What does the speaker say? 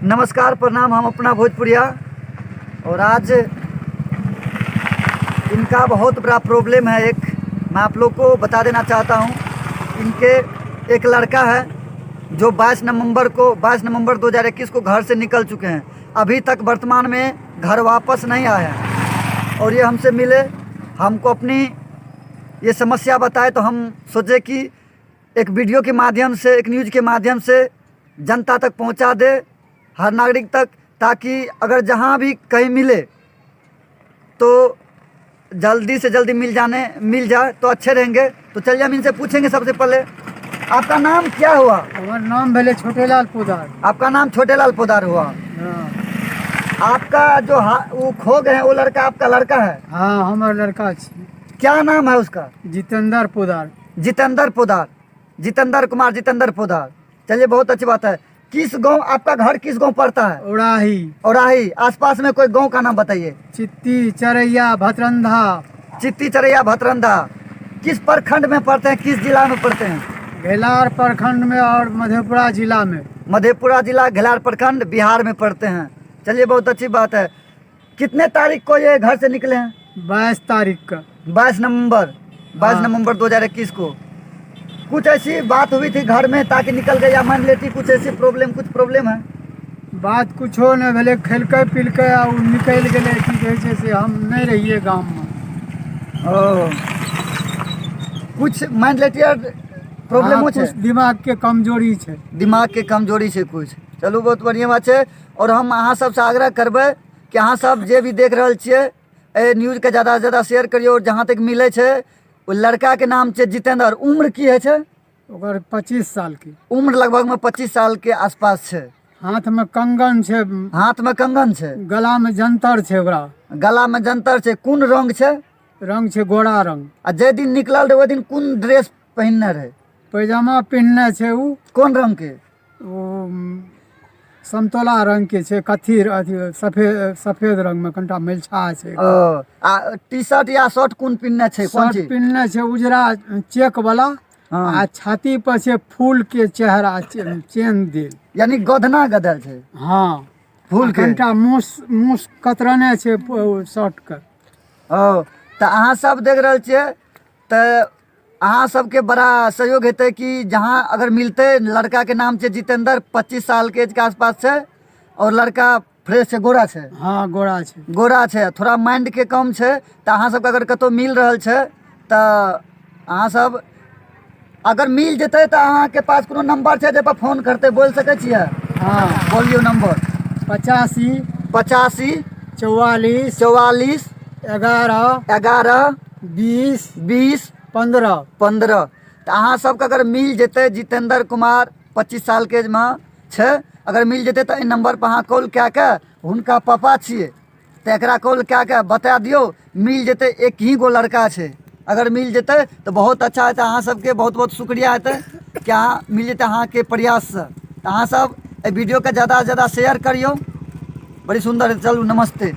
नमस्कार, प्रणाम। हम अपना भोजपुरिया और आज इनका बहुत बड़ा प्रॉब्लम है। एक मैं आप लोग को बता देना चाहता हूँ। इनके एक लड़का है जो 22 नवंबर 2021 को घर से निकल चुके हैं। अभी तक वर्तमान में घर वापस नहीं आए हैं और ये हमसे मिले, हमको अपनी ये समस्या बताए तो हम सोचे कि एक वीडियो के माध्यम से, एक न्यूज़ के माध्यम से जनता तक पहुंचा दे, हर नागरिक तक, ताकि अगर जहां भी कहीं मिले तो जल्दी से जल्दी मिल जाए तो अच्छे रहेंगे। तो चलिए हम इनसे पूछेंगे। सबसे पहले आपका नाम क्या हुआ? हमारा नाम भले छोटेलाल पोदार। आपका नाम छोटेलाल पोदार हुआ। हाँ, आपका जो वो खो गए हैं वो लड़का आपका लड़का है? हाँ, हमारा लड़का छी। क्या नाम है उसका? जितेंद्र पोदार। जितेंद्र पोदार, जितेंद्र कुमार, जितेंद्र पोदार। चलिए, बहुत अच्छी बात है। किस गांव आपका घर, किस गांव पड़ता है? उड़ाही। औराही। आसपास में कोई गांव का नाम बताइए। चित्ती, चरैया, भतरंधा। चित्ती, चरैया, भतरंधा। किस प्रखंड में पड़ते हैं, किस जिला में पड़ते हैं? घेलार प्रखंड में और मधेपुरा जिला में। मधेपुरा जिला, घेलार प्रखंड, बिहार में पड़ते हैं। चलिए, बहुत अच्छी बात है। कितने तारीख को ये घर से निकले हैं? 22 तारीख का। 22 नवंबर हाँ। 2021 को। कुछ ऐसी बात हुई थी घर में ताकि निकल गए, या मान लेती कुछ ऐसी कुछ प्रॉब्लम है? बात कुछो न भेले, खेलके पिलके और निकल गए कि कहै छै से हम नहीं रहिए गाँव में। कुछ मान लेती प्रॉब्लम हाँ, हो कुछ दिमाग के कमजोरी है। दिमाग के कमजोरी से कुछ। चलू, बहुत बढ़िया बात है। और हम अहाँ सबसे आग्रह करबै कि अहाँ सब जे भी देख रहल छियै, न्यूज़ के ज़्यादा से ज़्यादा शेयर करिए। और जहाँ तक मिले छै, वो लड़का के नाम छै जितेंद्र। उम्र की है छै? ओकर 25 साल की उम्र लगभग में 25 साल के आसपास छै। हाथ में कंगन छै। हाथ में कंगन छै। गला में जंतर छै। ओकरा गला में जंतर छै। कोन रंग छै? रंग छै गोरा रंग। आ जे दिन निकलल रहे, ओहि दिन कोन ड्रेस पहनने रहे? पैजामा पहनने छै। उ कोन रंग के? वो समतोला रंग के छै। कथी अथी सफेद रंग में कनिटा मिलछा छै। आ टी शर्ट या शर्ट कोन पहनने छै? कोन शर्ट चीज पहनने छै उजरा चेक वाला। हाँ। आ छाती पर छै फूल के चेहरा चेन देल, यानी गधना गदल छै। हाँ, फूल के कनिटा मूस कतरने छै शर्ट के। तो अहाँ सब देख रहल छियै, तो अहाँ सबके बड़ा सहयोग हेतै कि जहाँ अगर मिलते, लड़का के नाम छै जितेंद्र, 25 साल के एज के आसपास छै, और लड़का फ्रेश छै, गोरा छै। हाँ, गोरा छै। गोरा छै, थोड़ा माइंड के कम छै। तो अहाँ सबके अगर कतौ मिल रहल छै तो अहाँ सब अगर मिल जेतै तो अहाँ के पास कोनो नंबर छै जे पर फोन करते बोल सकै छियै? हाँ, बोलियो नंबर। 85 84 44 44 11 11 20 20 15। तो अहाँ सबके अगर मिल जेतै, जितेंद्र कुमार 25 साल के एज में छै, अगर मिल जेतै तो इ नंबर पर अहाँ कॉल कए के, हुनका पापा छियै तो एकरा कॉल कए के बता दियो, मिल जेतै। एक ही गो लड़का छै, अगर मिल जेतै तो बहुत अच्छा हेतै। अहाँ सबके बहुत बहुत शुक्रिया हेतै कि अहाँ मिल जेतै अहाँ के प्रयास से। तो अहाँ सब वीडियो के ज़्यादा से ज़्यादा शेयर करियो। बड़ी सुंदर है। चलू, नमस्ते।